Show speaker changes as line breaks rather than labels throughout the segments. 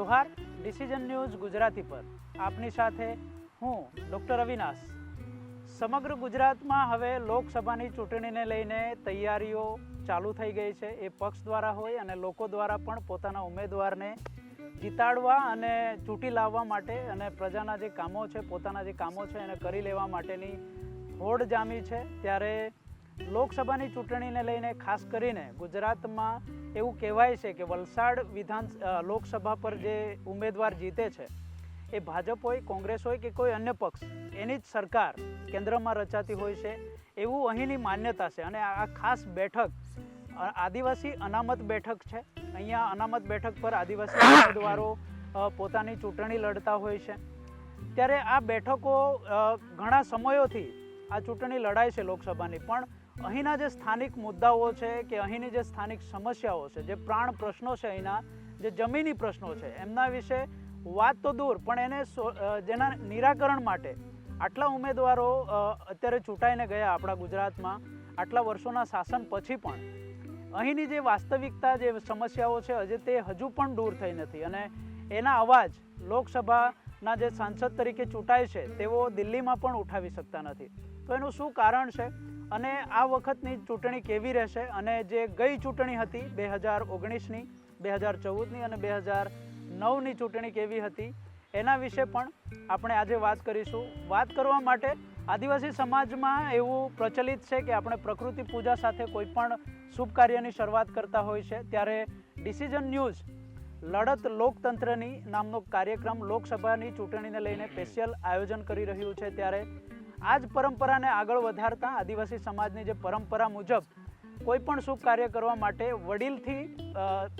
Johar decision news Gujarati પર આપની સાથે હું ડૉક્ટર અવિનાશ। સમગ્ર ગુજરાતમાં હવે લોકસભાની ચૂંટણીને લઈને તૈયારીઓ ચાલુ થઈ ગઈ છે। એ પક્ષ દ્વારા હોય અને લોકો દ્વારા પણ પોતાના ઉમેદવારને જીતાડવા અને ચૂંટી લાવવા માટે અને પ્રજાના જે કામો છે, પોતાના જે કામો છે એને કરી લેવા માટેની હોડ જામી છે। ત્યારે લોકસભાની ચૂંટણીને લઈને ખાસ કરીને ગુજરાતમાં એવું કહેવાય છે કે વલસાડ લોકસભા પર જે ઉમેદવાર જીતે છે એ ભાજપ હોય, કોંગ્રેસ હોય કે કોઈ અન્ય પક્ષ, એની જ સરકાર કેન્દ્રમાં રચાતી હોય છે એવું અહીંની માન્યતા છે। અને આ ખાસ બેઠક આદિવાસી અનામત બેઠક છે। અહીંયા અનામત બેઠક પર આદિવાસી ઉમેદવારો પોતાની ચૂંટણી લડતા હોય છે। ત્યારે આ બેઠકો ઘણા સમયોથી આ ચૂંટણી લડાય છે લોકસભાની, પણ અહીંના જે સ્થાનિક મુદ્દાઓ છે કે અહીંની જે સ્થાનિક સમસ્યાઓ છે, જે પ્રાણ પ્રશ્નો છે, અહીંના જે જમીની પ્રશ્નો છે, એમના વિશે વાત તો દૂર પણ એને જેના નિરાકરણ માટે આટલા ઉમેદવારો અત્યારે ચૂંટાઈને ગયા આપણા ગુજરાતમાં આટલા વર્ષોના શાસન પછી પણ અહીંની જે વાસ્તવિકતા, જે સમસ્યાઓ છે હજી તે હજુ પણ દૂર થઈ નથી અને એના અવાજ લોકસભાના જે સાંસદ તરીકે ચૂંટાય છે તેઓ દિલ્હીમાં પણ ઉઠાવી શકતા નથી। તો એનું શું કારણ છે અને આ વખતની ચૂંટણી કેવી રહેશે અને જે ગઈ ચૂંટણી હતી 2019ની, 2014ની અને 2009ની ચૂંટણી કેવી હતી એના વિશે પણ આપણે આજે વાત કરીશું। વાત કરવા માટે આદિવાસી સમાજમાં એવું પ્રચલિત છે કે આપણે પ્રકૃતિ પૂજા સાથે કોઈ પણ શુભ કાર્યની શરૂઆત કરતા હોય છે। ત્યારે ડિસિઝન ન્યૂઝ લડત લોકતંત્રની નામનો કાર્યક્રમ લોકસભાની ચૂંટણીને લઈને સ્પેશિયલ આયોજન કરી રહ્યું છે। ત્યારે આ જ પરંપરાને આગળ વધારતા આદિવાસી સમાજની જે પરંપરા મુજબ કોઈ પણ શુભ કાર્ય કરવા માટે વડીલથી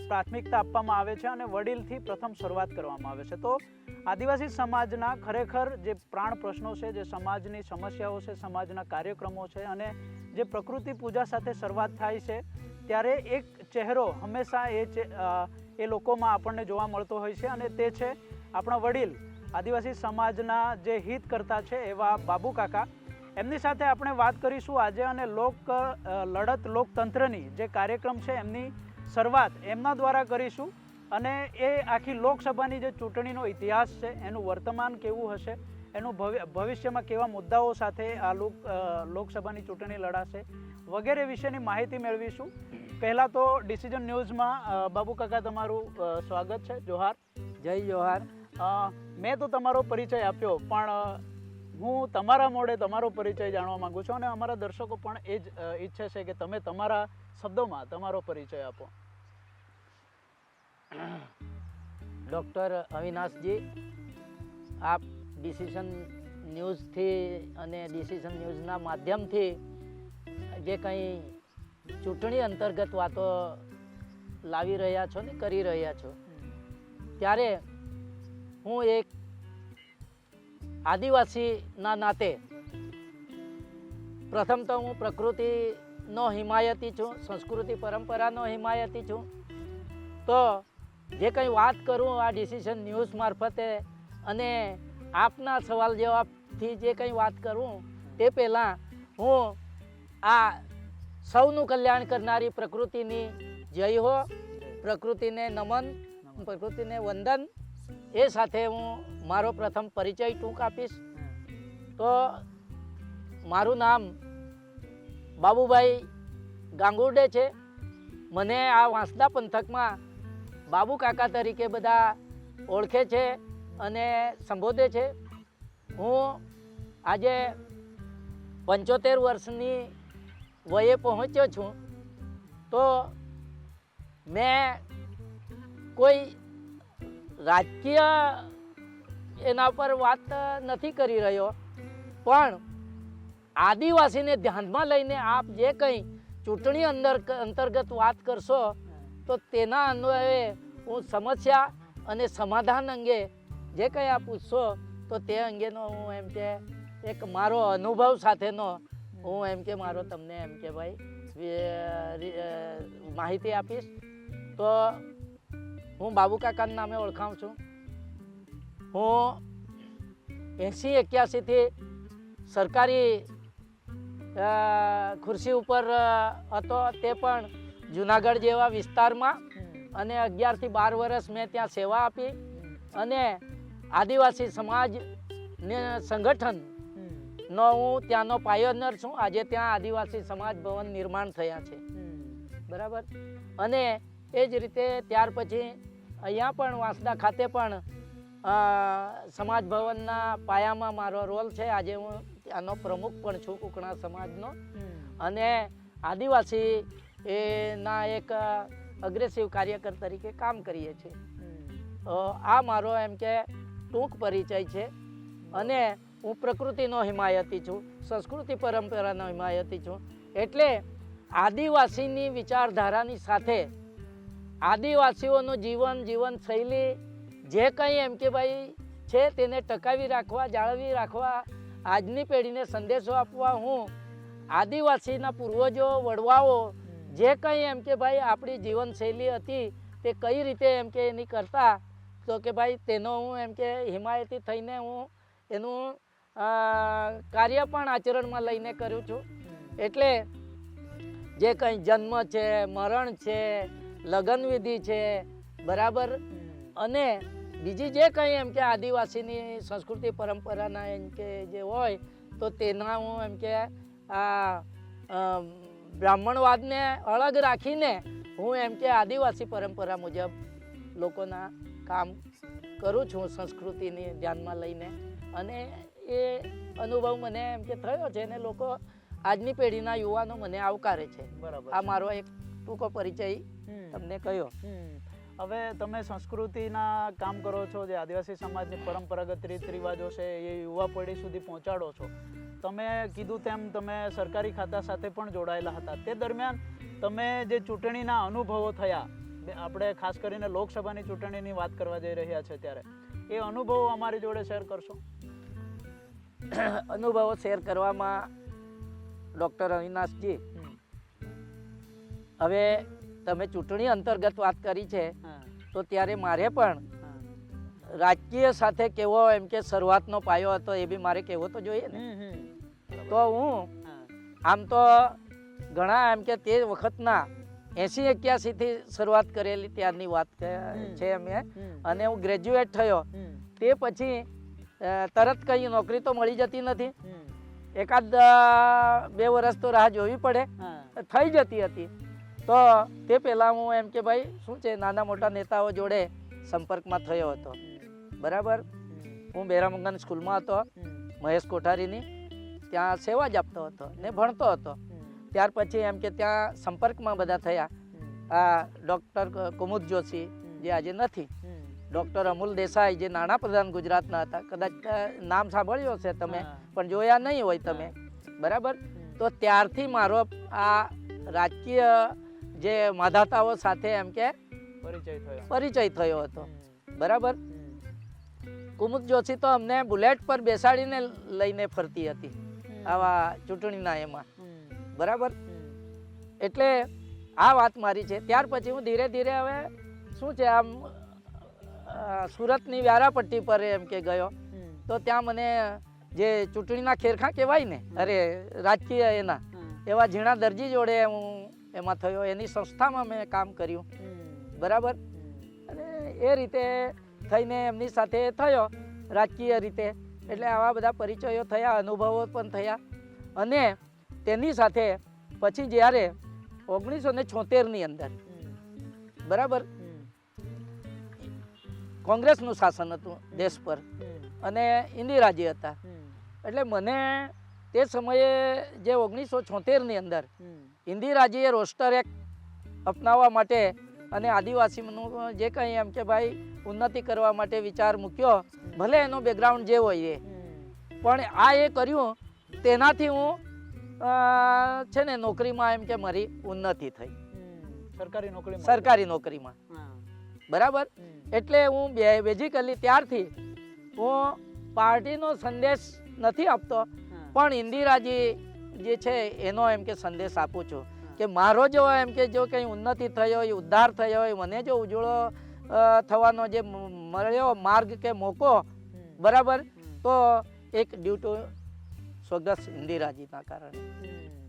પ્રાથમિકતા આપવામાં આવે છે અને વડીલથી પ્રથમ શરૂઆત કરવામાં આવે છે। તો આદિવાસી સમાજના ખરેખર જે પ્રાણ પ્રશ્નો છે, જે સમાજની સમસ્યાઓ છે, સમાજના કાર્યક્રમો છે અને જે પ્રકૃતિ પૂજા સાથે શરૂઆત થાય છે ત્યારે એક ચહેરો હંમેશા એ લોકોમાં આપણને જોવા મળતો હોય છે અને તે છે આપણા વડીલ, આદિવાસી સમાજના જે હિત કરતા છે એવા બાબુ કાકા। એમની સાથે આપણે વાત કરીશું આજે અને લડત લોકતંત્રની જે કાર્યક્રમ છે એમની શરૂઆત એમના દ્વારા કરીશું અને એ આખી લોકસભાની જે ચૂંટણીનો ઇતિહાસ છે, એનું વર્તમાન કેવું હશે, એનું ભવિષ્યમાં કેવા મુદ્દાઓ સાથે આ લોકસભાની ચૂંટણી લડાશે વગેરે વિશેની માહિતી મેળવીશું। પહેલાં તો ડિસિઝન ન્યૂઝમાં બાબુ કાકા તમારું સ્વાગત છે। જોહાર।
જય જોહાર।
મેં તો તમારો પરિચય આપ્યો પણ હું તમારા મોઢે તમારો પરિચય જાણવા માંગુ છું અને અમારા દર્શકો પણ એ જ ઈચ્છે છે કે તમે તમારા શબ્દોમાં તમારો પરિચય આપો।
ડૉક્ટર અવિનાશજી, આપ ડિસિઝન ન્યૂઝથી અને ડિસિઝન ન્યૂઝના માધ્યમથી જે કંઈ ચૂંટણી અંતર્ગત વાતો લાવી રહ્યા છો ને કરી રહ્યા છો, ત્યારે હું એક આદિવાસીના નાતે પ્રથમ તો હું પ્રકૃતિનો હિમાયતી છું, સંસ્કૃતિ પરંપરાનો હિમાયતી છું। તો જે કંઈ વાત કરું આ ડિસિઝન ન્યૂઝ મારફતે અને આપના સવાલ જવાબથી જે કંઈ વાત કરું તે પહેલાં હું આ સૌનું કલ્યાણ કરનારી પ્રકૃતિની જય હો, પ્રકૃતિને નમન, પ્રકૃતિને વંદન, એ સાથે હું મારો પ્રથમ પરિચય ટૂંક આપીશ। તો મારું નામ બાબુભાઈ ગાંગુરડે છે। મને આ વાંસદા પંથકમાં બાબુ કાકા તરીકે બધા ઓળખે છે અને સંબોધે છે। હું આજે 75 વર્ષની વયે પહોંચ્યો છું। તો મેં કોઈ રાજકીય એના પર વાત નથી કરી રહ્યો, પણ આદિવાસીને ધ્યાનમાં લઈને આપ જે કંઈ ચૂંટણી અંતર્ગત વાત કરશો તો તેના અન્વયે હું સમસ્યા અને સમાધાન અંગે જે કંઈ આપ પૂછશો તો તે અંગેનો હું એમ કે એક મારો અનુભવ સાથેનો હું એમ કે મારો તમને એમ કે ભાઈ માહિતી આપીશ। તો હું બાબુ કાકાના નામે ઓળખાઉં છું। હું 80-81થી સરકારી ખુરશી ઉપર હતો, તે પણ જુનાગઢ જેવા વિસ્તારમાં, અને 11 થી 12 વર્ષ મેં ત્યાં સેવા આપી અને આદિવાસી સમાજ ને સંગઠન નો હું ત્યાંનો પાયોનર છું. આજે ત્યાં આદિવાસી સમાજ ભવન નિર્માણ થયા છે, બરાબર. અને એ જ રીતે ત્યાર પછી અહીંયા પણ વાંસદા ખાતે પણ સમાજ ભવનના પાયામાં મારો રોલ છે. આજે હું ત્યાંનો પ્રમુખ પણ છું કુકણા સમાજનો. અને આદિવાસી એના એક અગ્રેસિવ કાર્યકર તરીકે કામ કરીએ છીએ. આ મારો એમ કે ટૂંક પરિચય છે. અને હું પ્રકૃતિનો હિમાયતી છું, સંસ્કૃતિ પરંપરાનો હિમાયતી છું. એટલે આદિવાસીની વિચારધારાની સાથે આદિવાસીઓનું જીવનશૈલી જે કંઈ એમ કે ભાઈ છે તેને ટકાવી રાખવા, જાળવી રાખવા, આજની પેઢીને સંદેશો આપવા હું આદિવાસીના પૂર્વજો વડવાઓ જે કંઈ એમ કે ભાઈ આપણી જીવનશૈલી હતી તે કઈ રીતે એમ કે એની કરતા, તો કે ભાઈ તેનો હું એમ કે હિમાયતી થઈને હું એનું કાર્ય પણ આચરણમાં લઈને કરું છું. એટલે જે કંઈ જન્મ છે, મરણ છે, લગ્નવિધિ છે, બરાબર, અને બીજી જે કંઈ એમ કે આદિવાસીની સંસ્કૃતિ પરંપરાના એમ કે જે હોય તો તેના હું એમ કે બ્રાહ્મણવાદને અલગ રાખીને હું એમ કે આદિવાસી પરંપરા મુજબ લોકોના કામ કરું છું સંસ્કૃતિને ધ્યાનમાં લઈને. અને એ અનુભવ મને એમ કે થયો છે અને લોકો આજની પેઢીના યુવાનો મને આવકારે છે.
બરાબર.
આ મારો એક ટૂંકો પરિચય તમને કહ્યો.
હવે તમે સંસ્કૃતિના કામ કરો છો, જે આદિવાસી સમાજની પરંપરાગત રીત રિવાજો છે એ યુવા પેઢી સુધી પહોંચાડો છો. તમે કીધું તેમ તમે સરકારી ખાતા સાથે પણ જોડાયેલા હતા. તે દરમિયાન તમે જે ચૂંટણીના અનુભવો થયા, આપણે ખાસ કરીને લોકસભાની ચૂંટણીની વાત કરવા જઈ રહ્યા છે ત્યારે એ અનુભવો અમારી જોડે શેર કરશો?
અનુભવો શેર કરવામાં ડૉક્ટર અવિનાશજી, હવે તમે ચૂંટણી અંતર્ગત વાત કરી છે તો ત્યારે મારે પણ રાજકીય સાથે કેવો એમ કે શરૂઆતનો પાયો હતો એ બી મારે કહેવો તો જોઈએ ને. તો હું આમ તો ઘણા એમ કે તે વખતના 80-81 થી શરૂઆત કરેલી ત્યારની વાત છે અમે. અને હું ગ્રેજ્યુએટ થયો તે પછી તરત કઈ નોકરી તો મળી જતી નથી, એકાદ 2 વર્ષ તો રાહ જોવી પડે, થઈ જતી હતી. તો તે પહેલાં હું એમ કે ભાઈ શું છે નાના મોટા નેતાઓ જોડે સંપર્કમાં થયો હતો, બરાબર. હું બેરામંગન સ્કૂલમાં હતો મહેશ કોઠારીની, ત્યાં સેવા જ આપતો હતો ને ભણતો હતો. ત્યાર પછી એમ કે ત્યાં સંપર્કમાં બધા થયા. આ ડૉક્ટર કુમુદ જોશી જે આજે નથી, ડૉક્ટર અમૂલ દેસાઈ જે નાણાં પ્રધાન ગુજરાતના હતા, કદાચ નામ સાંભળ્યો છે તમે પણ જોયા નહીં હોય તમે, બરાબર. તો ત્યારથી મારો આ રાજકીય જે માધાતાઓ સાથે એમ કે પરિચય થયો હતો, બરાબર. કુમુદ જોશી તો અમને બુલેટ પર બેસાડીને લઈને ફરતી હતી આવા ચૂંટણીના એમાં, બરાબર. એટલે આ વાત મારી છે. ત્યાર પછી હું ધીરે ધીરે હવે શું છે આમ સુરતની વ્યારાપટ્ટી પર એમ કે ગયો. તો ત્યાં મને જે ચૂંટણીના ખેરખા કહેવાય ને, અરે રાજકીય એના એવા ઝીણા દરજી જોડે હું એમાં થયો, એની સંસ્થામાં મેં કામ કર્યું, બરાબર. અને એ રીતે થઈને એમની સાથે થયો રાજકીય રીતે. એટલે આવા બધા પરિચયો થયા, અનુભવો પણ થયા. અને તેની સાથે પછી જ્યારે 1976ની અંદર, બરાબર, કોંગ્રેસનું શાસન હતું દેશ પર અને ઇન્દિરાજી હતા. એટલે મને તે સમયે જે 1976ની અંદર ઇન્દિરાજીએ રોસ્ટર એક્ટ અપનાવવા માટે અને આદિવાસીનું જે કંઈ એમ કે ભાઈ ઉન્નતિ કરવા માટે વિચાર મૂક્યો, ભલે એનો બેકગ્રાઉન્ડ જે હોય એ, પણ આ એ કર્યું તેનાથી હું છે ને નોકરીમાં એમ કે મારી ઉન્નતિ થઈ, સરકારી નોકરીમાં, બરાબર. એટલે હું બેઝિકલી ત્યારથી હું પાર્ટીનો સંદેશ નથી આપતો, પણ ઇન્દિરાજી જે છે એનો એમ કે સંદેશ આપું છું કે મારો જો એમ કે જો કંઈ ઉન્નતિ થયો હોય, ઉદ્ધાર થયો હોય, મને જો ઉજળો થવાનો જે મળ્યો માર્ગ કે મોકો, બરાબર, તો એક ડ્યુ ટુ સ્વર્ગસ્થ ઇન્દિરાજીના કારણે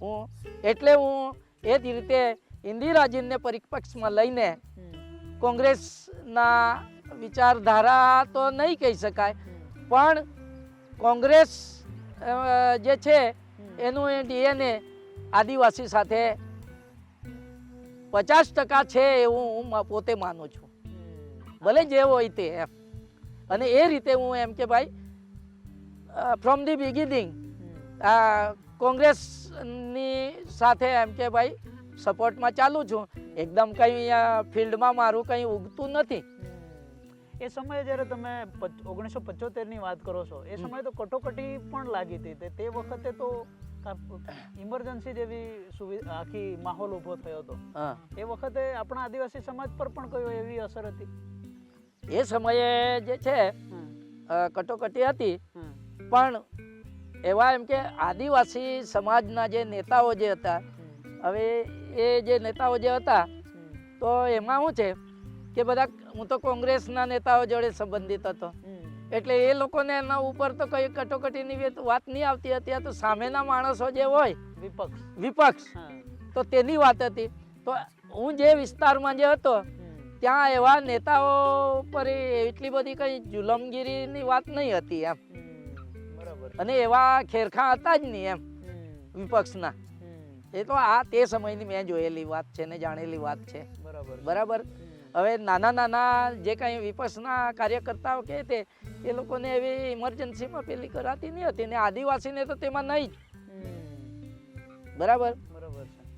હું, એટલે હું એ જ રીતે ઇન્દિરાજીને પરિપક્ષમાં લઈને કોંગ્રેસના વિચારધારા તો નહીં કહી શકાય, પણ કોંગ્રેસ જે છે એનું એ ડીએનએ આદિવાસી સાથે 50% છે એવું હું પોતે માનું છું, ભલે જે હોય તે એમ. અને એ રીતે હું એમ કે ભાઈ ફ્રોમ ધી બિગિનિંગ કોંગ્રેસની સાથે એમ કે ભાઈ સપોર્ટમાં ચાલુ છું. એકદમ કંઈ ફિલ્ડમાં મારું કંઈ ઉગતું નથી.
એ સમયે જ્યારે તમે 1975ની વાત કરો છો, એ સમયે તો કટોકટી પણ લાગી હતી. તે વખતે તો ઇમરજન્સી જેવી આખી માહોલ ઊભો થયો હતો. એ વખતે આપણા આદિવાસી સમાજ પર પણ કોઈ એવી અસર હતી?
એ સમયે જે છે કટોકટી હતી, પણ એવા એમ કે આદિવાસી સમાજના જે નેતાઓ જે હતા, હવે એ જે નેતાઓ જે હતા તો એમાં શું છે કે બધા હું તો કોંગ્રેસના નેતાઓ જોડે સંબંધિત હતો, એટલે એ લોકોને એના ઉપર તો કઈ કટોકટીની વાત નહીં આવતી હતી. તો સામેના માણસો જે હોય વિપક્ષ તો તેની વાત હતી. તો હું જે વિસ્તારમાં જે હતો ત્યાં એવા નેતાઓ પર એટલી બધી કઈ જુલમગીરીની વાત નહીં હતી એમ, અને એવા ખેરખા હતા જ નહીં એમ વિપક્ષના. એ તો આ તે સમયની મેં જોયેલી વાત છે ને જાણેલી વાત છે. બરાબર. હવે નાના નાના જે કંઈ વિપક્ષના કાર્યકર્તાઓ કહે તે એ લોકોને એવી ઇમરજન્સીમાં પેલી કરાતી નહીં હતી, ને આદિવાસીને તો તેમાં નહીં જ. બરાબર.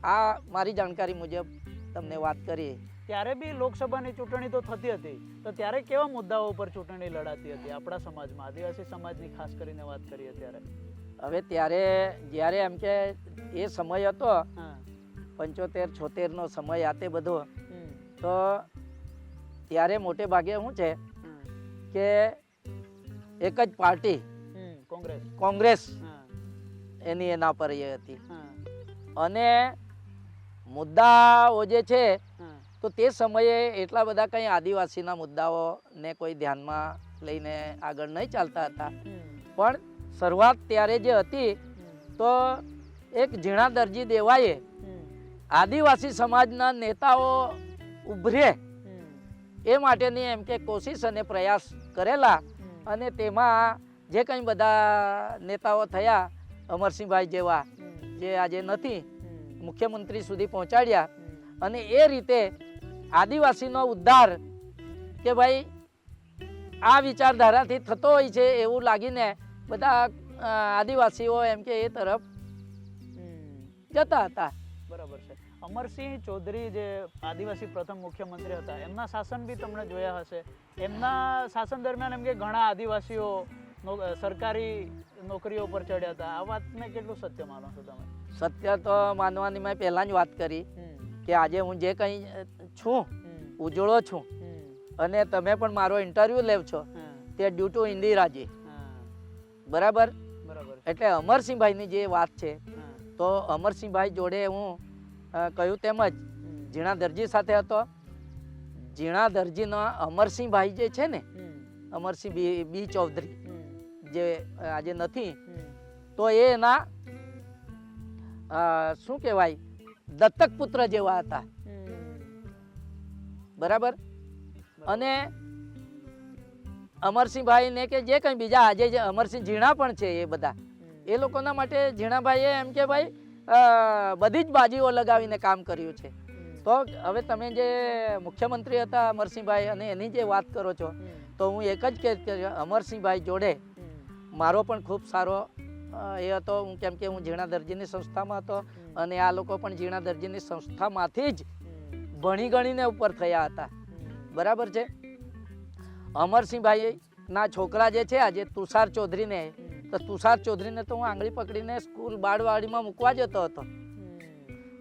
આ મારી જાણકારી મુજબ તમને વાત કરી.
ત્યારે બી લોકસભાની ચૂંટણી તો થતી હતી, તો ત્યારે કેવા મુદ્દાઓ પર ચૂંટણી લડાતી હતી આપણા સમાજમાં, આદિવાસી સમાજની ખાસ કરીને વાત કરીએ ત્યારે?
હવે ત્યારે જ્યારે એમ કે એ સમય હતો 75-76 નો સમય, આ તે બધો, તો ત્યારે મોટે ભાગે શું છે કે એક જ પાર્ટી કોંગ્રેસ એની એના પર એ હતી. અને મુદ્દાઓ જે છે તો તે સમયે એટલા બધા કંઈ આદિવાસીના મુદ્દાઓ ને કોઈ ધ્યાનમાં લઈને આગળ નહીં ચાલતા હતા. પણ શરૂઆત ત્યારે જે હતી તો એક ઝીણા દરજી દેવાએ આદિવાસી સમાજના નેતાઓ ઉભરે એ માટેની એમ કે કોશિશ અને પ્રયાસ કરેલા. અને તેમાં જે કંઈ બધા નેતાઓ થયા, અમરસિંહભાઈ જેવા, જે આજે નથી, મુખ્યમંત્રી સુધી પહોંચાડ્યા. અને એ રીતે આદિવાસીનો ઉદ્ધાર કે ભાઈ આ વિચારધારાથી થતો હોય છે એવું લાગીને બધા આદિવાસીઓ એમ કે એ તરફ જતા હતા.
બરાબર છે. અમરસિંહ ચૌધરી જે આદિવાસી પ્રથમ મુખ્યમંત્રી હતા, એમના શાસન બી તમને જોયા હશે. એમના શાસન દરમિયાન એમ કે ઘણા આદિવાસીઓ સરકારી નોકરીઓ પર ચડ્યા હતા. આ વાતને કેટલું સત્ય માનો છો તમે?
સત્ય તો માનવાની મેં પહેલા જ વાત કરી કે આજે હું જે કંઈ છું, ઉજળો છું, અને તમે પણ મારો ઇન્ટરવ્યુ લેવ છો તે ડ્યુ ટુ ઇન્દિરાજી. બરાબર. એટલે અમરસિંહભાઈની જે વાત છે, તો અમરસિંહભાઈ જોડે હું કહ્યું તેમજ ઝીણા દરજી સાથે હતો. ઝીણા દરજીનો અમરસિંહભાઈ જે છે ને, અમરસિંહ બી ચૌધરી, જે આજે નથી, તો એ એના શું કહેવાય દત્તક પુત્ર જેવા હતા. બરાબર. અને અમરસિંહભાઈ ને કે જે કંઈ બીજા આજે જે અમરસિંહ ઝીણા પણ છે એ બધા, એ લોકોના માટે ઝીણાભાઈએ એમ કે ભાઈ બધી જ બાજીઓ લગાવીને કામ કર્યું છે. તો હવે તમે જે મુખ્યમંત્રી હતા અમરસિંહભાઈ અને એની જે વાત કરો છો, તો હું એક જ કે અમરસિંહભાઈ જોડે મારો પણ ખૂબ સારો એ હતો. હું કેમ કે હું ઝીણા દરજીની સંસ્થામાં હતો, અને આ લોકો પણ ઝીણા દરજીની સંસ્થામાંથી જ ભણી ગણીને ઉપર થયા હતા. બરાબર છે. અમરસિંહભાઈના છોકરા જે છે આજે તુષાર ચૌધરીને, તો તુષાર ચૌધરીને તો હું આંગળી પકડીને સ્કૂલ બાળવાડીમાં મૂકવા જતો હતો.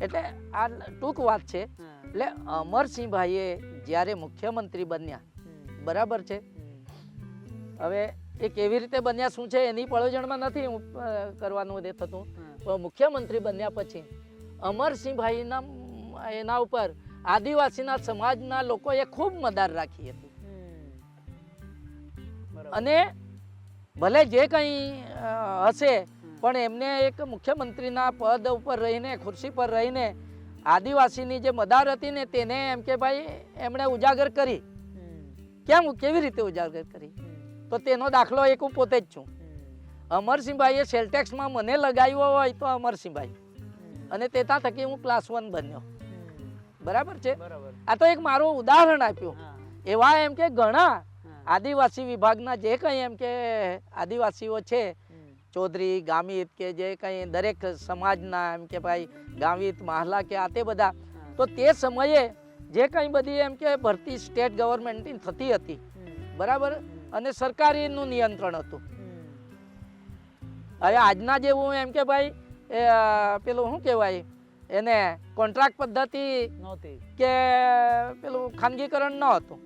એટલે આ ટૂંક વાત છે. એટલે અમરસિંહભાઈએ જ્યારે મુખ્યમંત્રી બન્યા, બરાબર છે, હવે એ કેવી રીતે બન્યા શું છે એની પળોજણમાં નથી કરવાનું દે થતું, પણ મુખ્યમંત્રી બન્યા પછી અમરસિંહભાઈના એના ઉપર આદિવાસીના સમાજના લોકોએ ખૂબ મદાર રાખી હતી. અને ભલે જે કંઈ હશે, પણ એમને એક મુખ્યમંત્રીના પદ ઉપર રહીને, ખુરશી પર રહીને આદિવાસીની જે મદાર હતી ને તેને એમ કે ભાઈ એમણે ઉજાગર કરી કેવી રીતે ઉજાગર કરી? તો તેનો દાખલો એક હું પોતે જ છું. અમરસિંહભાઈએ સેલટેક્સમાં મને લગાવ્યો હોય તો અમરસિંહભાઈ, અને તેતા થકી હું ક્લાસ 1 બન્યો. બરાબર છે.
બરાબર.
આ તો એક મારું ઉદાહરણ આપ્યું.
હા.
એવા એમ કે ઘણા આદિવાસી વિભાગના જે કંઈ એમ કે આદિવાસીઓ છે, ચૌધરી, ગામિત કે જે કંઈ દરેક સમાજના એમ કે ભાઈ ગામિત, મહાલા કે આ તે બધા, તો તે સમયે જે કંઈ બધી એમ કે ભરતી સ્ટેટ ગવર્મેન્ટની થતી હતી, બરાબર, અને સરકારીનું નિયંત્રણ હતું. હવે આજના જેવું એમ કે ભાઈ પેલું શું કહેવાય એને કોન્ટ્રાક્ટ પદ્ધતિ
નહોતી
કે પેલું ખાનગીકરણ ન હતું,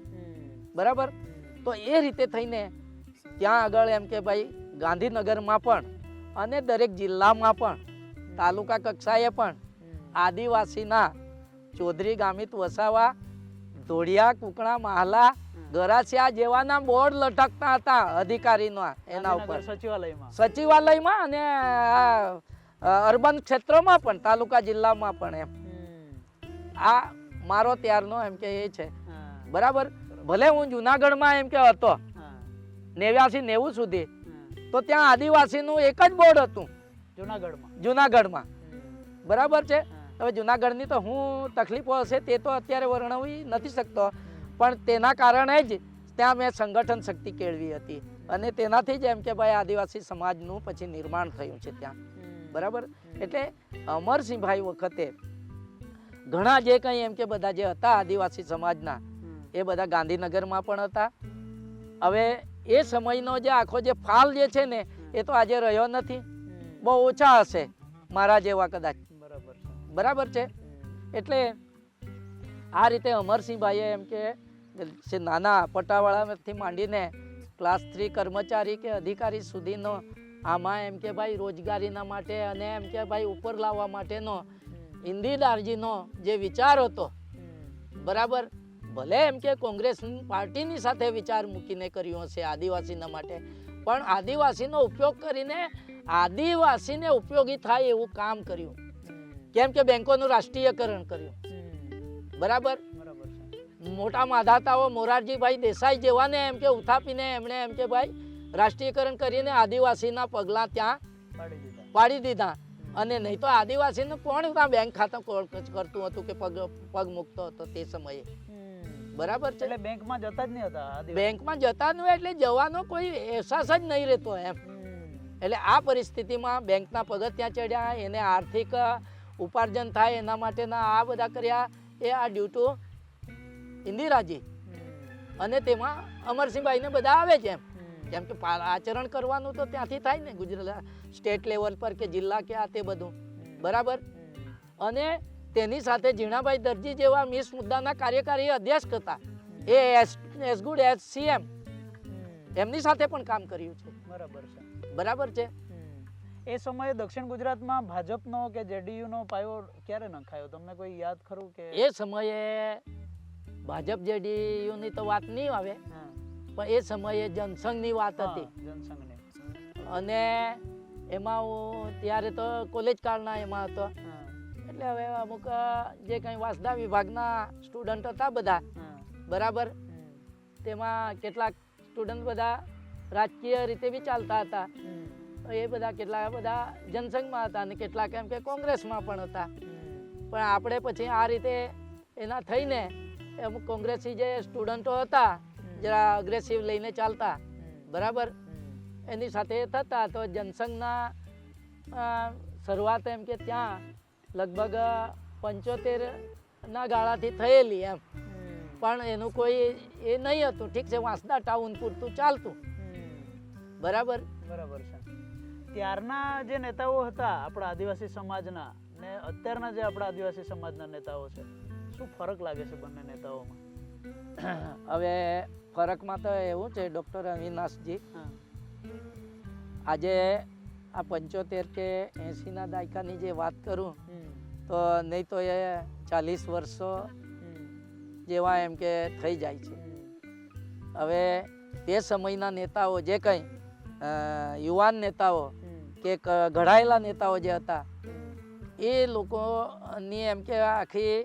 બરાબર. તો એ રીતે થઈને ત્યાં આગળ એમ કે ભાઈ ગાંધીનગરમાં પણ અને દરેક જિલ્લામાં પણ તાલુકા કક્ષાએ પણ આદિવાસીના ચૌધરી, ગામિત, વસાવા, ધોળિયા, કુકણા, મહાલા, ગરાસિયા જેવાના બોર્ડ લટકતા હતા અધિકારીના એના ઉપર, સચિવાલયમાં અને અર્બન ક્ષેત્રોમાં પણ, તાલુકા જિલ્લામાં પણ. એમ આ મારો ત્યારનો એમ કે એ છે, બરાબર. ભલે હું જુનાગઢમાં એમ કે હતો 89-90 સુધી, તો ત્યાં આદિવાસીનું એક જ બોર્ડ હતું જુનાગઢમાં, બરાબર છે. હવે જુનાગઢની તો હું તકલીફો હશે તે તો અત્યારે વર્ણવી નથી શકતો, પણ તેના કારણે જ ત્યાં મેં સંગઠન શક્તિ કેળવી હતી, અને તેનાથી જ એમ કે ભાઈ આદિવાસી સમાજનું પછી નિર્માણ થયું છે ત્યાં, બરાબર. એટલે અમરસિંહભાઈ વખતે ઘણા જે કંઈ એમ કે બધા જે હતા આદિવાસી સમાજના, એ બધા ગાંધીનગરમાં પણ હતા. હવે એ સમયનો જે આખો જે ફાલ જે છે ને, એ તો આજે રહ્યો નથી, બહુ ઓછા હશે મારા જેવા કદાચ, બરાબર છે. એટલે આ રીતે અમરસિંહભાઈએ એમ કે નાના પટાવાળાથી માંડીને ક્લાસ 3 કર્મચારી કે અધિકારી સુધીનો આમાં એમ કે ભાઈ રોજગારીના માટે અને એમ કે ભાઈ ઉપર લાવવા માટેનો ઇન્દિરાજીનો જે વિચાર હતો, બરાબર, ભલે એમ કે કોંગ્રેસ પાર્ટીની સાથે વિચાર મૂકીને કર્યો હશે આદિવાસીના માટે, પણ આદિવાસીનો ઉપયોગ કરીને આદિવાસીને ઉપયોગી થાય એવું કામ કર્યું. કેમ કે બેંકોનું રાષ્ટ્રીયકરણ કર્યું, બરાબર. મોટા માધાતાઓ મોરારજીભાઈ દેસાઈ જેવાને એમ કે ઉથાપીને એમણે એમ કે ભાઈ રાષ્ટ્રીયકરણ કરીને આદિવાસીના પગલાં ત્યાં પાડી દીધા. અને નહીં તો આદિવાસીને કોણ ત્યાં બેંક ખાતા કરતું હતું કે પગ મૂકતો હતો તે સમયે, બરાબર છે.
એટલે બેંકમાં જતા જ નહીં હતા,
બેંકમાં જતા નહીં એટલે જવાનો કોઈ અહેસાસ જ નહીં રહેતો એમ. એટલે આ પરિસ્થિતિમાં બેંકના પગથિયાં ચડ્યા, એને આર્થિક ઉપાર્જન થાય એના માટેના આ બધા કર્યા, એ આ ડ્યુ ટુ ઇન્દિરાજી. અને તેમાં અમરસિંહભાઈને બધા આવે છે એમ, કેમ કે આચરણ કરવાનું તો ત્યાંથી થાય ને, ગુજરાત સ્ટેટ લેવલ પર કે જિલ્લા કે આ તે બધું, બરાબર. અને તેની સાથે ઝીણાભાઈ દરજી જેવા મિસ મુદ્દાના કાર્યકારી અધ્યક્ષ હતા, એ એઝ ગુડ એઝ CM, એમની સાથે પણ કામ કર્યું છે, બરાબર છે.
એ સમયે દક્ષિણ ગુજરાતમાં ભાજપનો કે JDU નો પાયો ક્યારે નખાયો, તમને કોઈ યાદ ખરું કે?
એ સમયે ભાજપ JDU ની તો વાત નહીં આવે, પણ એ સમયે જનસંઘની વાત હતી, અને એમાં હું ત્યારે તો કોલેજ કાળના એમાં હતો. એટલે હવે અમુક જે કંઈ વાસદા વિભાગના સ્ટુડન્ટ હતા બધા, બરાબર, તેમાં કેટલાક સ્ટુડન્ટ બધા રાજકીય રીતે બી ચાલતા હતા, એ બધા કેટલાક બધા જનસંઘમાં હતા અને કેટલાક એમ કે કોંગ્રેસમાં પણ હતા. પણ આપણે પછી આ રીતે એના થઈને અમુક કોંગ્રેસી જે સ્ટુડન્ટો હતા જરા અગ્રેસિવ લઈને ચાલતા, બરાબર, એની સાથે થતા તો જનસંઘના શરૂઆત એમ કે ત્યાં લગભગ 75ના ગાળાથી થયેલી એમ, પણ એનું કોઈ એ નહીં હતું. ઠીક છે, વાંસદા ટાઉન પૂરતું ચાલતું, બરાબર.
બરાબર છે. ત્યારના જે નેતાઓ હતા આપણા આદિવાસી સમાજના ને અત્યારના જે આપણા આદિવાસી સમાજના નેતાઓ છે, શું ફરક લાગે છે બંને નેતાઓમાં?
હવે ફરકમાં તો એવું છે ડૉક્ટર અવિનાશજી, આજે આ 75 કે 80ના દાયકાની જે વાત કરું તો નહીં તો એ 40 વર્ષો જેવા એમ કે થઈ જાય છે. હવે તે સમયના નેતાઓ જે કંઈ યુવાન નેતાઓ કે ઘડાયેલા નેતાઓ જે હતા, એ લોકોની એમ કે આખી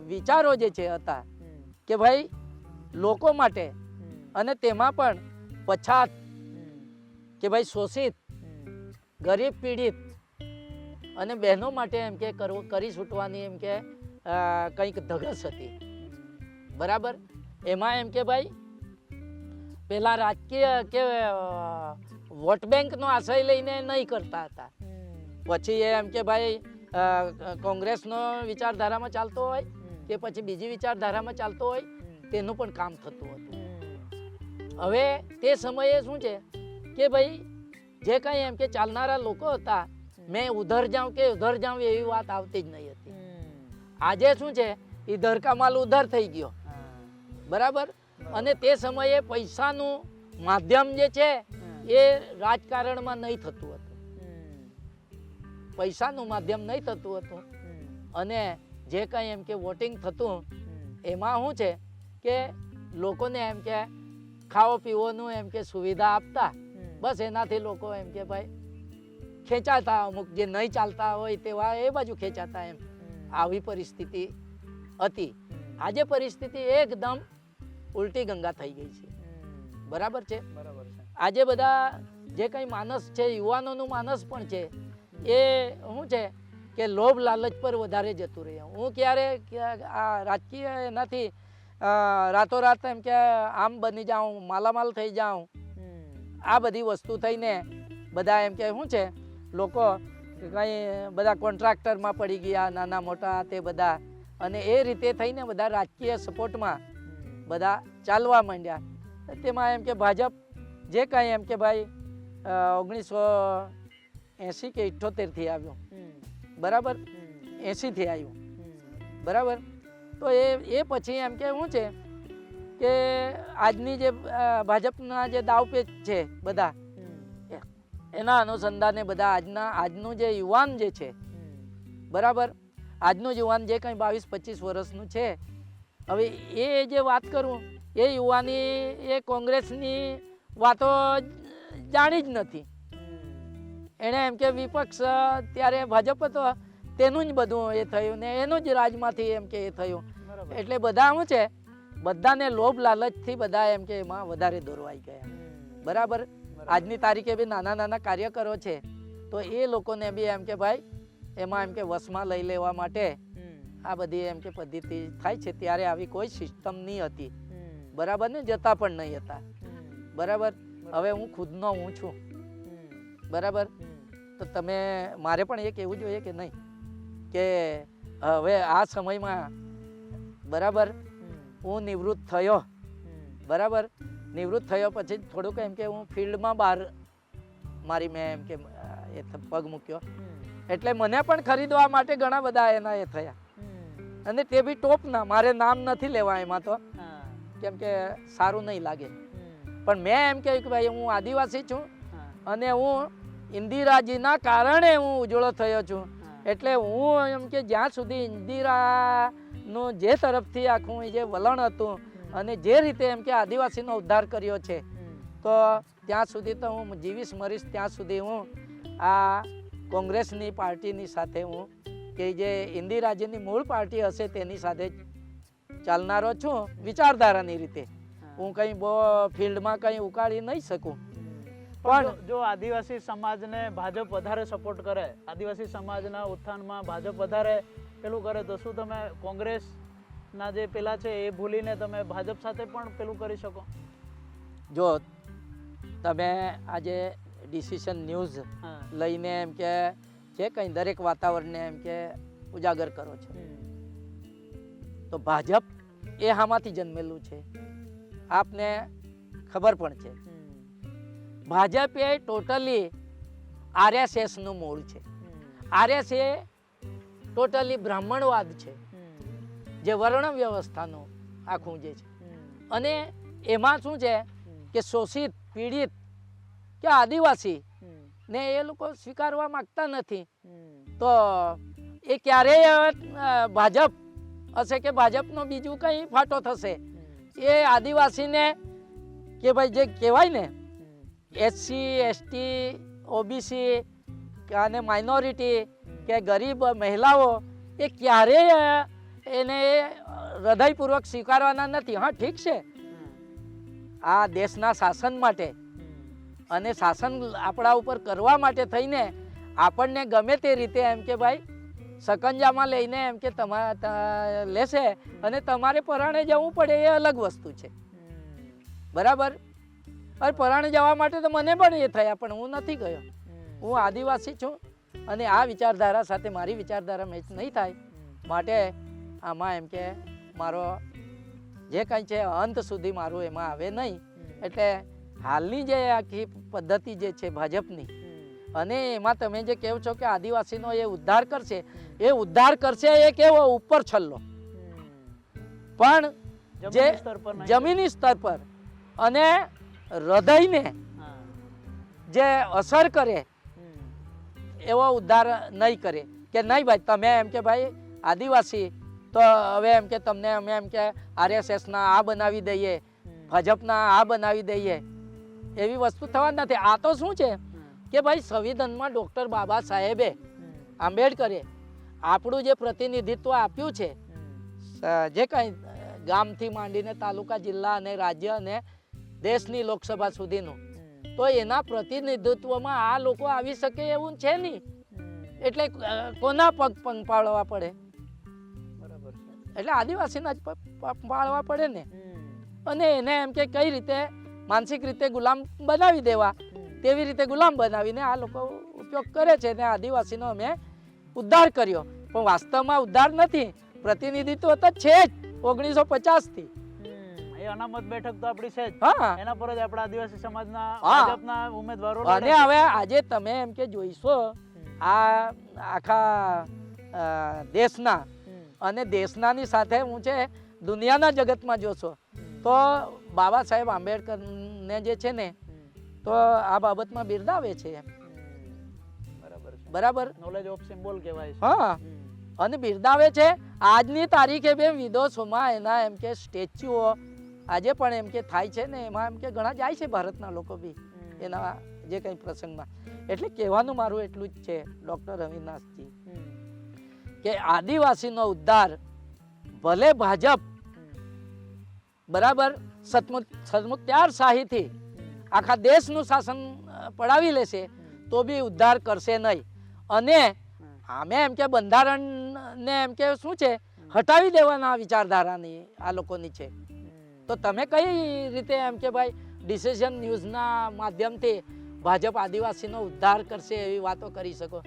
વિચારો જે છે હતા કે ભાઈ લોકો માટે અને તેમાં પણ પછાત કે ભાઈ શોષિત ગરીબ પીડિત અને બહેનો માટે એમ કે કરી છૂટવાની એમ કે કંઈક ધગસ હતી, બરાબર. એમાં એમ કે ભાઈ પેલા રાજકીય કે વોટ બેંકનો આશ્રય લઈને નહીં કરતા હતા. પછી એમ કે ભાઈ કોંગ્રેસનો વિચારધારામાં ચાલતો હોય કે પછી બીજી વિચારધારામાં ચાલતો હોય તેનું પણ કામ થતું હતું. હવે તે સમયે શું છે કે ભાઈ જે કંઈ એમ કે ચાલનારા લોકો હતા, મેં ઉધર જાઉં કે ઉધર જાઉં એવી વાત આવતી જ નહીં હતી. આજે શું છે, ઇધર કા માલ ઉધર થઈ ગયો, બરાબર. અને તે સમયે પૈસાનું માધ્યમ જે છે એ રાજકારણમાં નહીં થતું હતું, પૈસાનું માધ્યમ નહીં થતું હતું. અને જે કંઈ એમ કે વોટિંગ થતું એમાં શું છે કે લોકોને એમ કે ખાવા પીવાનું એમ કે સુવિધા આપતા, બસ એનાથી લોકો એમ કે ભાઈ ખેંચાતા, અમુક જે નહીં ચાલતા હોય તેવા એ બાજુ ખેંચાતા, એમ આવી પરિસ્થિતિ હતી. આજે પરિસ્થિતિ એકદમ ઉલટી ગંગા થઈ ગઈ છે, બરાબર છે. આજે બધા જે કંઈ માનસ છે, યુવાનોનું માનસ પણ છે, એ શું છે કે લોભ લાલચ પર વધારે જતું રહે. હું ક્યારે આ રાજકીય એનાથી રાતોરાત એમ કે આમ બની જાઉં, માલામાલ થઈ જાઉં, આ બધી વસ્તુ થઈને બધા એમ કે શું છે લોકો કંઈ બધા કોન્ટ્રાક્ટરમાં પડી ગયા, નાના મોટા તે બધા, અને એ રીતે થઈને બધા રાજકીય સપોર્ટમાં બધા ચાલવા માંડ્યા. તેમાં એમ કે ભાજપ જે કાંઈ એમ કે ભાઈ 1980 કે 78થી આવ્યું, બરાબર, 80થી આવ્યું, બરાબર. તો એ પછી એમ કે શું છે કે આજની જે ભાજપના જે દાવપેચ છે બધા, એના અનુસંધાને બધા આજનું જે યુવાન જે છે, બરાબર, આજનું યુવાન જે કંઈ 22-25 વર્ષનું છે, હવે એ જે વાત કરું એ યુવાની એ કોંગ્રેસની વાતો જાણી જ નથી. એણે એમ કે વિપક્ષ ત્યારે ભાજપ હતો તેનું જ બધું એ થયું ને એનું જ રાજમાંથી એમ કે એ થયું. એટલે બધા શું છે, બધાને લોભ લાલચથી બધા એમ કે એમાં વધારે દોરવાઈ ગયા, બરાબર. આજની તારીખે બી નાના નાના કાર્યકરો છે તો એ લોકોને બી એમ કે ભાઈ એમાં એમ કે વશમાં લઈ લેવા માટે આ બધી એમ કે પદ્ધતિ થાય છે. ત્યારે આવી કોઈ સિસ્ટમ નહીં હતી, બરાબર ને, જતા પણ નહીં હતા, બરાબર. હવે હું ખુદનો હું છું, બરાબર. તો તમે મારે પણ એ કહેવું જોઈએ કે નહીં કે હવે આ સમયમાં, બરાબર, હું નિવૃત્ત થયો, બરાબર. નિવૃત્ત થયો પછી થોડુંક એમ કે હું ફિલ્ડમાં બહાર મારી મેં એમ કે એ પગ મૂક્યો, એટલે મને પણ ખરીદવા માટે ઘણા બધા એના એ થયા, અને તે બી ટોપના. મારે નામ નથી લેવા એમાં તો, કેમ કે સારું નહીં લાગે. પણ મેં એમ કહ્યું કે ભાઈ હું આદિવાસી છું અને હું ઇન્દિરાજીના કારણે હું ઉજળો થયો છું. એટલે હું એમ કે જ્યાં સુધી ઇન્દિરાનું જે તરફથી આખું જે વલણ હતું અને જે રીતે એમ કે આદિવાસીનો ઉદ્ધાર કર્યો છે, તો ત્યાં સુધી તો હું જીવીશ મરીશ ત્યાં સુધી હું આ કોંગ્રેસની પાર્ટીની સાથે હું કે જે ઇન્દિરાજીની મૂળ પાર્ટી હશે તેની સાથે ચાલનારો છું વિચારધારાની રીતે. હું કંઈ બહુ ફિલ્ડમાં કંઈ ઉકાળી નહીં શકું.
પણ જો આદિવાસી સમાજને ભાજપ વધારે સપોર્ટ કરે, આદિવાસી સમાજના ઉત્થાનમાં ભાજપ વધારે પેલું કરે, તો શું તમે કોંગ્રેસના જે પેલા છે એ ભૂલીને તમે ભાજપ સાથે પણ પેલું કરી શકો?
જો તમે આજે ડિસિઝન ન્યૂઝ લઈને એમ કે જે કંઈ દરેક વાતાવરણને એમ કે ઉજાગર કરો છો, તો ભાજપ એ આમાંથી જન્મેલું છે, આપને ખબર પણ છે. ભાજપ એ ટોટલી RSSનું મૂળ છે. RS એ ટોટલી બ્રાહ્મણવાદ છે, જે વર્ણ વ્યવસ્થાનું આખું જે છે. અને એમાં શું છે કે શોષિત પીડિત કે આદિવાસી ને એ લોકો સ્વીકારવા માંગતા નથી. તો એ ક્યારેય ભાજપ હશે કે ભાજપનો બીજું કંઈ ફાટો થશે, એ આદિવાસીને કે ભાઈ જે કહેવાય ને SC ST OBC અને માઇનોરિટી કે ગરીબ મહિલાઓ, એ ક્યારેય એને હૃદયપૂર્વક સ્વીકારવાના નથી. હા ઠીક છે, આ દેશના શાસન માટે અને શાસન આપણા ઉપર કરવા માટે થઈને આપણને ગમે તે રીતે એમ કે ભાઈ સકંજામાં લઈને એમ કે લેશે અને તમારે પરાણે જવું પડે એ અલગ વસ્તુ છે, બરાબર. અરે પરાણે જવા માટે તો મને પણ એ થયા, પણ હું નથી ગયો. હું આદિવાસી છું અને આ વિચારધારા સાથે મારી વિચારધારા મેચ નહીં થાય, માટે આમાં એમ કે મારો જે કંઈ છે અંત સુધી મારું એમાં આવે નહીં. એટલે હાલની જે આખી પદ્ધતિ જે છે ભાજપની, અને એમાં તમે જે કહો છો કે આદિવાસીનો એ ઉદ્ધાર કરશે, એ ઉદ્ધાર કરશે એ કેવો ઉપર છલ્લો, પણ જે જમીની સ્તર પર અને હૃદયને જે અસર કરે એવો ઉદ્ધાર નહીં કરે કે નહીં ભાઈ તમે એમ કે ભાઈ આદિવાસી તો હવે એમ કે તમને અમે એમ કે RSSના આ બનાવી દઈએ, ભાજપના આ બનાવી દઈએ, એવી વસ્તુ થવા નથી. આ તો શું છે કે ભાઈ સંવિધાનમાં ડૉક્ટર બાબા સાહેબે આંબેડકરે આપણું જે પ્રતિનિધિત્વ આપ્યું છે, જે કંઈ ગામથી માંડીને તાલુકા, જિલ્લા અને રાજ્ય અને દેશની લોકસભા સુધીનું, તો એના પ્રતિનિધિત્વમાં આ લોકો આવી શકે એવું છે નહીં. એટલે કોના પગ પાળવા પડે?
બરાબર છે.
એટલે આદિવાસીના જ પાળવા પડે ને. અને એને એમ કે કઈ રીતે માનસિક રીતે ગુલામ બનાવી દેવા, તેવી રીતે ગુલામ બનાવીને આ લોકો ઉપયોગ કરે છે. ને આદિવાસીનો અમે ઉદ્ધાર કર્યો, પણ વાસ્તવમાં ઉદ્ધાર નથી, પ્રતિનિધિત્વ તો છે જ 1950 થી.
અનામત બેઠક તો આપણી છે જ,
હા,
એના પર જ આપણા આદિવાસી સમાજના ભાજપના ઉમેદવારો લડે
અને
છે.
હવે આજે તમે એમ કે જોઈશો આ આખા દેશના અને દેશનાની સાથે હું છે દુનિયાના જગતમાં જોશો તો બાબા સાહેબ આંબેડકરને જે છે ને તો આ બાબતમાં બિરદાવે છે.
બરાબર છે.
બરાબર,
નોલેજ ઓફ સિમ્બોલ કહેવાય છે.
હા, અને બિરદાવે છે. આજની તારીખે બે વિદેશોમાં એના એમ કે સ્ટેચ્યુઓ આજે પણ એમ કે થાય છે ને, એમાં એમ કે ઘણા જાય છે ભારતના લોકો બી એના જે કંઈ પ્રસંગમાં. એટલે કહેવાનું મારું એટલું જ છે ડૉક્ટર અવિનાશજી કે આદિવાસીનો ઉદ્ધાર ભલે ભાજપ બરાબર સત્તાધારશાહીથી આખા દેશનું શાસન પડાવી લેશે તો બી ઉદ્ધાર કરશે નહીં. અને આમે એમ કે બંધારણને એમ કે શું છે હટાવી દેવાના વિચારધારાની આ લોકોની છે. તો તમે કઈ રીતે એમ કે ભાઈ ડિસિઝન ન્યૂઝના માધ્યમથી ભાજપ આદિવાસીનો ઉદ્ધાર કરશે એવી વાતો કરી શકો?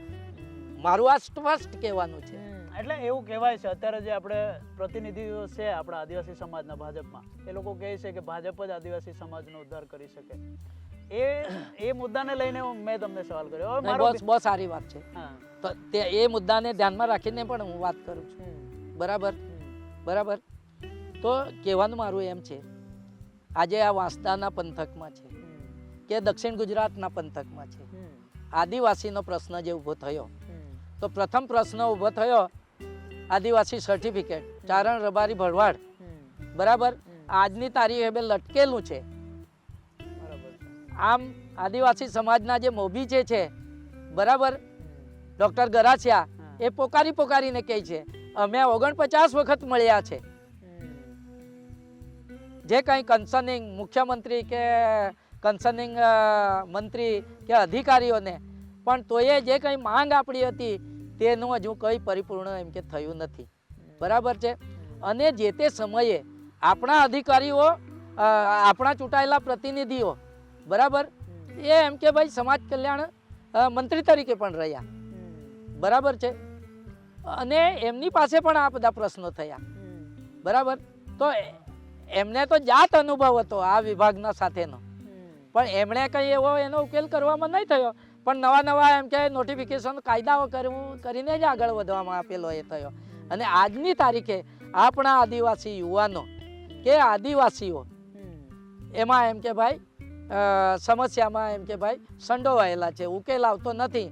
મારું આ સ્પષ્ટ કહેવાનું છે.
એટલે એવું કહેવાય છે અત્યારે જે આપણે પ્રતિનિધિઓ છે આપણા આદિવાસી સમાજના ભાજપમાં, એ લોકો કહે છે કે ભાજપ જ આદિવાસી સમાજનો ઉદ્ધાર કરી શકે. એ મુદ્દાને લઈને મેં તમને સવાલ કર્યો. હવે મારો
બહુ સારી વાત છે. તો તે એ મુદ્દાને ધ્યાનમાં રાખીને પણ હું વાત કરું છું. બરાબર, બરાબર. તો કહેવાનું મારું એમ છે, આજે આ વાંસદાના પંથકમાં છે કે દક્ષિણ ગુજરાતના પંથકમાં છે, આદિવાસીનો પ્રશ્ન જે ઊભો થયો, તો પ્રથમ પ્રશ્ન ઊભો થયો આદિવાસી સર્ટિફિકેટ ચારણ રબારી ભરવાડ. બરાબર, આજની તારીખે બે લટકેલું છે. આમ આદિવાસી સમાજના જે મોભી છે બરાબર, ડૉક્ટર ગરાસિયા એ પોકારીને કહે છે અમે 49 વખત મળ્યા છે જે કંઈ કન્સર્નિંગ મુખ્યમંત્રી કે કન્સર્નિંગ મંત્રી કે અધિકારીઓને, પણ તોય જે કંઈ માંગ આપણી હતી તેનું હજુ કંઈ પરિપૂર્ણ એમ કે થયું નથી. બરાબર છે. અને જે તે સમયે આપણા અધિકારીઓ આપણા ચૂંટાયેલા પ્રતિનિધિઓ બરાબર એ એમ કે ભાઈ સમાજ કલ્યાણ મંત્રી તરીકે પણ રહ્યા. બરાબર છે. અને એમની પાસે પણ આ બધા પ્રશ્નો થયા. બરાબર, તો એમને તો જાત અનુભવ હતો આ વિભાગના સાથેનો, પણ એમણે કંઈ એવો એનો ઉકેલ કરવામાં નહીં થયો. પણ નવા એમ કે નોટિફિકેશન કાયદાઓ કરીને જ આગળ વધવામાં આપેલો એ થયો. અને આજની તારીખે આપણા આદિવાસી યુવાનો કે આદિવાસીઓ એમાં એમ કે ભાઈ સમસ્યામાં એમ કે ભાઈ સંડોવાયેલા છે, ઉકેલ આવતો નથી.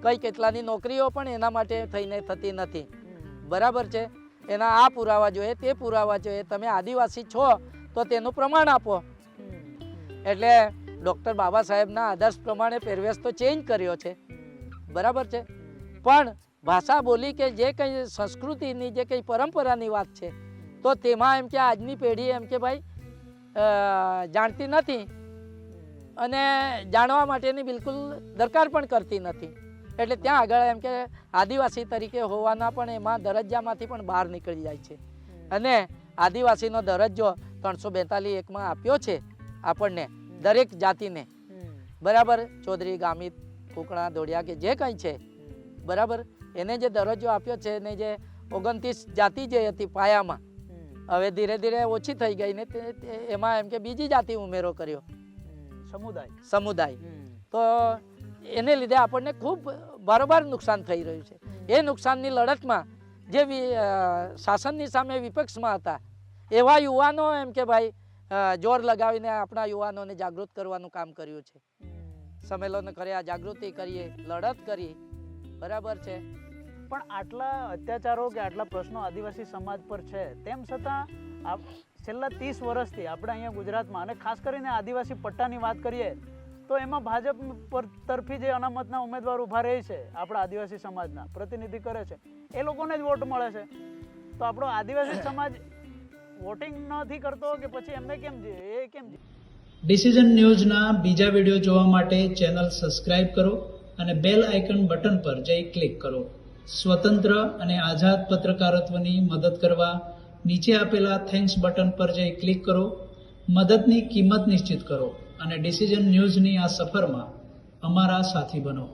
કઈ કેટલાની નોકરીઓ પણ એના માટે થઈને થતી નથી. બરાબર છે. એના આ પુરાવા જોઈએ, તે પુરાવા જોઈએ. તમે આદિવાસી છો તો તેનું પ્રમાણ આપો. એટલે ડૉક્ટર બાબા સાહેબના આદર્શ પ્રમાણે પહેરવેશ તો ચેન્જ કર્યો છે. બરાબર છે. પણ ભાષા બોલી કે જે કંઈ સંસ્કૃતિની જે કંઈ પરંપરાની વાત છે તો તેમાં એમ કે આજની પેઢી એમ કે ભાઈ જાણતી નથી અને જાણવા માટેની બિલકુલ દરકાર પણ કરતી નથી. એટલે ત્યાં આગળ એમ કે આદિવાસી તરીકે હોવાના પણ એમાં દરજ્જામાંથી પણ બહાર નીકળી જાય છે. અને આદિવાસીનો દરજ્જો 342(1) આપ્યો છે આપણને દરેક જાતિને, બરાબર. ચૌધરી, ગામિત, કુકણા, ધોળિયા કે જે કંઈ છે, બરાબર, એને જે દરજ્જો આપ્યો છે એને જે 29 જાતિ જે હતી પાયામાં, હવે ધીરે ધીરે ઓછી થઈ ગઈ ને એમાં એમ કે બીજી જાતિ ઉમેરો કર્યો, સમુદાય. તો એને લીધે આપણને ખૂબ બરોબર નુકસાન થઈ રહ્યું છે. એ નુકસાનની લડતમાં જે શાસનની સામે વિપક્ષમાં હતા એવા યુવાનો એમ કે ભાઈ જોર લગાવીને આપણા યુવાનોને જાગૃત કરવાનું કામ કર્યું છે. સંમેલનો કર્યા, જાગૃતિ કરીએ, લડત કરી, બરાબર છે.
પણ આટલા અત્યાચારો કે આટલા પ્રશ્નો આદિવાસી સમાજ પર છે, તેમ છતાં છેલ્લા 30 વર્ષથી આપણે અહીંયા ગુજરાતમાં અને ખાસ કરીને આદિવાસી પટ્ટાની વાત કરીએ તો એમાં ભાજપ પર તરફી જે અનામતના ઉમેદવાર ઊભા રહે છે, આપણા આદિવાસી સમાજના પ્રતિનિધિ કરે છે, એ લોકોને જ વોટ મળે છે. તો આપણો આદિવાસી સમાજ વોટિંગ નથી કરતો કે પછી એમને કેમ એ કેમ?
ડિસિઝન ન્યૂઝના બીજા વિડીયો જોવા માટે ચેનલ સબસ્ક્રાઇબ કરો અને બેલ આઇકન બટન પર જઈ ક્લિક કરો. સ્વતંત્ર અને આઝાદ પત્રકારત્વની મદદ કરવા નીચે આપેલા થેન્ક્સ બટન પર જઈ ક્લિક કરો. મદદની કિંમત નિશ્ચિત કરો અને ડિસિઝન ન્યૂઝની આ સફરમાં અમારા સાથી બનો.